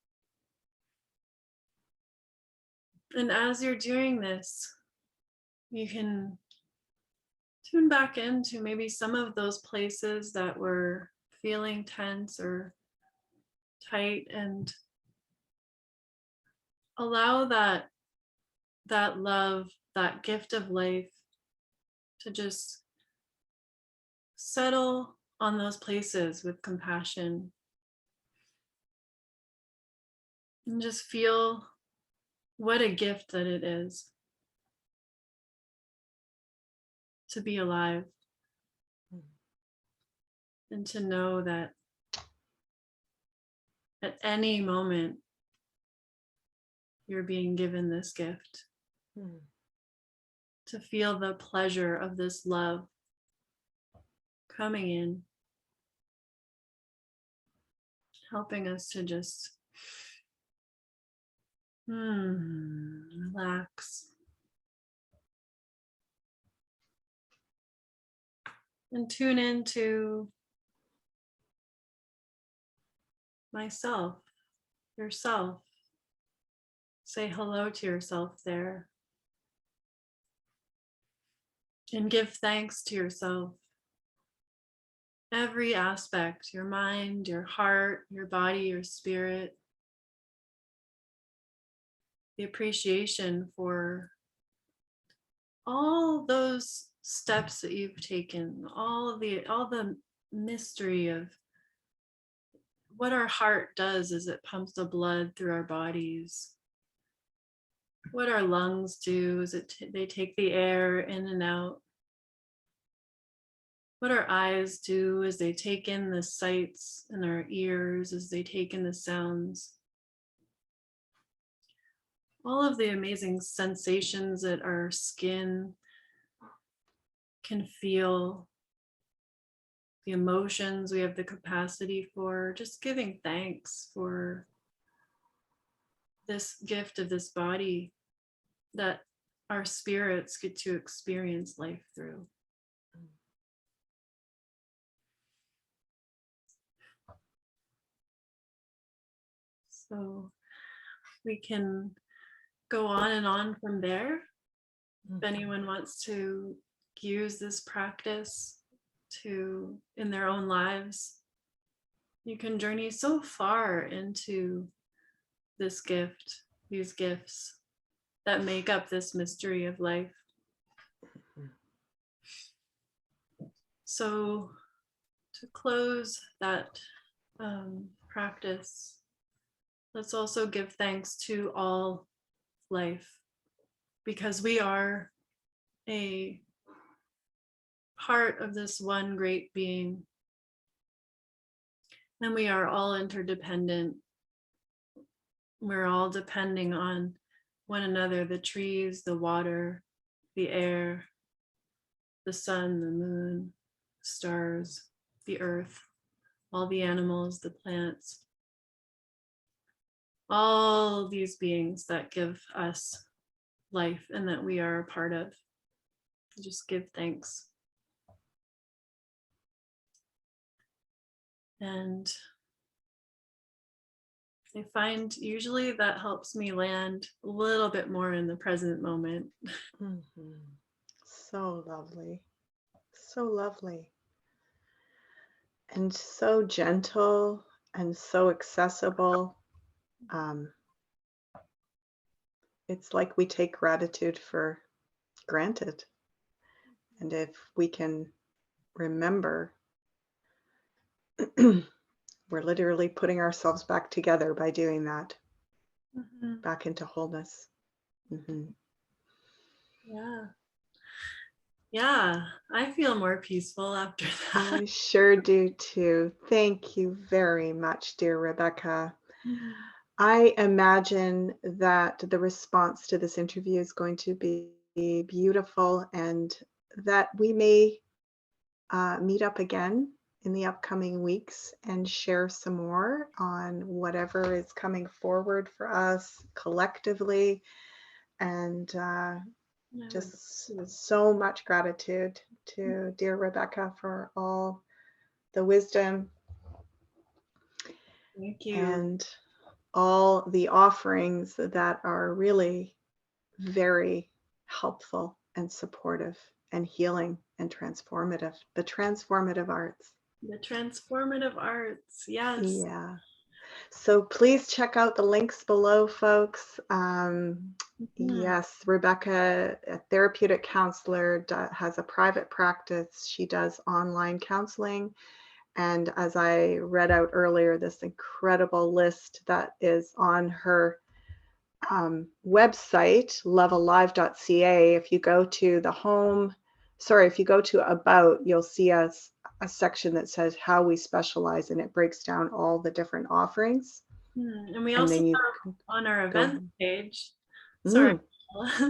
And as you're doing this, you can tune back into maybe some of those places that were feeling tense or tight, and allow that love, that gift of life, to just settle on those places with compassion. And just feel what a gift that it is to be alive, and to know that at any moment you're being given this gift. To feel the pleasure of this love coming in, helping us to just relax. And tune into myself, yourself. Say hello to yourself there. And give thanks to yourself. Every aspect, your mind, your heart, your body, your spirit. The appreciation for all those steps that you've taken, all the mystery of what our heart does as it pumps the blood through our bodies. what our lungs do as they take the air in and out. What our eyes do as they take in the sights, and our ears as they take in the sounds. All of the amazing sensations that our skin can feel, the emotions we have the capacity for, just giving thanks for this gift of this body that our spirits get to experience life through. So we can go on and on from there. If anyone wants to use this practice in their own lives, you can journey so far into this gift, these gifts that make up this mystery of life. So to close that practice, let's also give thanks to all life, because we are a part of this one great being, and we are all interdependent. We're all depending on one another, the trees, the water, the air, the sun, the moon, stars, the earth, all the animals, the plants, all these beings that give us life and that we are a part of. Just give thanks. And I find usually that helps me land a little bit more in the present moment. Mm-hmm. So lovely. So lovely. And so gentle and so accessible. It's like we take gratitude for granted. And if we can remember, we're literally putting ourselves back together by doing that, back into wholeness. Yeah, I feel more peaceful after that. I sure do too. Thank you very much, dear Rebecca. I imagine that the response to this interview is going to be beautiful, and that we may meet up again in the upcoming weeks and share some more on whatever is coming forward for us collectively. And just so much gratitude to dear Rebecca for all the wisdom. Thank you. And all the offerings that are really very helpful and supportive and healing and transformative. The transformative arts. The transformative arts, yes. Yeah. So please check out the links below, folks. Yes, Rebecca, a therapeutic counselor, has a private practice. She does online counseling. And as I read out earlier, this incredible list that is on her website, lovealive.ca, if you go to if you go to About, you'll see a section that says how we specialize, and it breaks down all the different offerings. And we also have on our events page, sorry,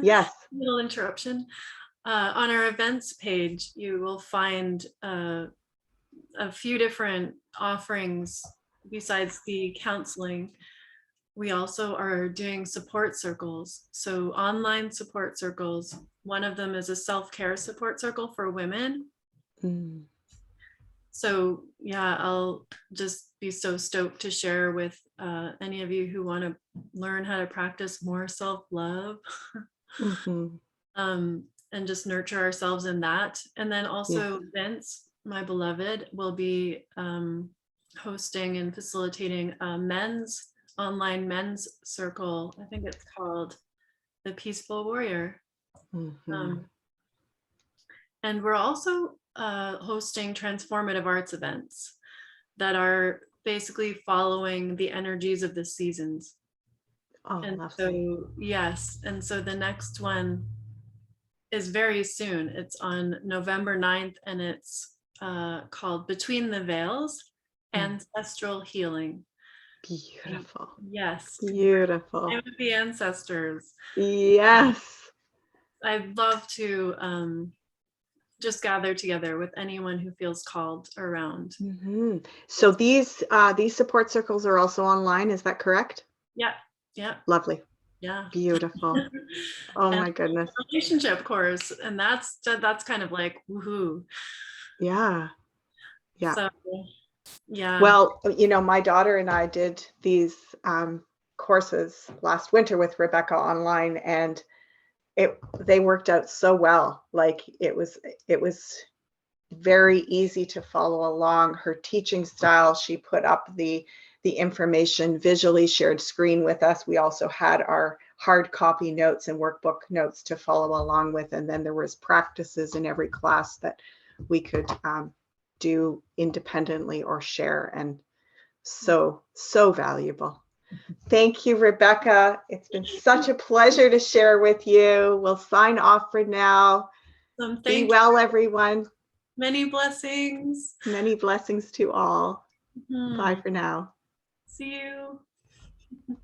yes, little interruption. On our events page, you will find a few different offerings besides the counseling. We also are doing support circles. So online support circles. One of them is a self-care support circle for women. So yeah, I'll just be so stoked to share with any of you who want to learn how to practice more self-love and just nurture ourselves in that. And then also Vince, my beloved, will be hosting and facilitating a online men's circle. I think it's called the Peaceful Warrior. And we're also hosting transformative arts events that are basically following the energies of the seasons. Oh, And lovely. so, yes. And so the next one is very soon. It's on November 9th, and it's called Between the Veils, Ancestral Healing. Beautiful. Yes. Beautiful. Time with the ancestors. Yes. I'd love to just gather together with anyone who feels called around. Mm-hmm. So these support circles are also online, is that correct? Yeah. Yeah. Lovely. Yeah. Beautiful. Oh my goodness. Relationship course, and that's kind of like woohoo. Yeah. Yeah. So yeah. Well, my daughter and I did these courses last winter with Rebecca online, and they worked out so well. Like it was very easy to follow along. Her teaching style, she put up the information visually, shared screen with us. We also had our hard copy notes and workbook notes to follow along with, and then there was practices in every class that we could do independently or share, and so valuable. Thank you, Rebecca. It's been such a pleasure to share with you. We'll sign off for now. Be well, everyone. Many blessings. Many blessings to all. Bye for now. See you.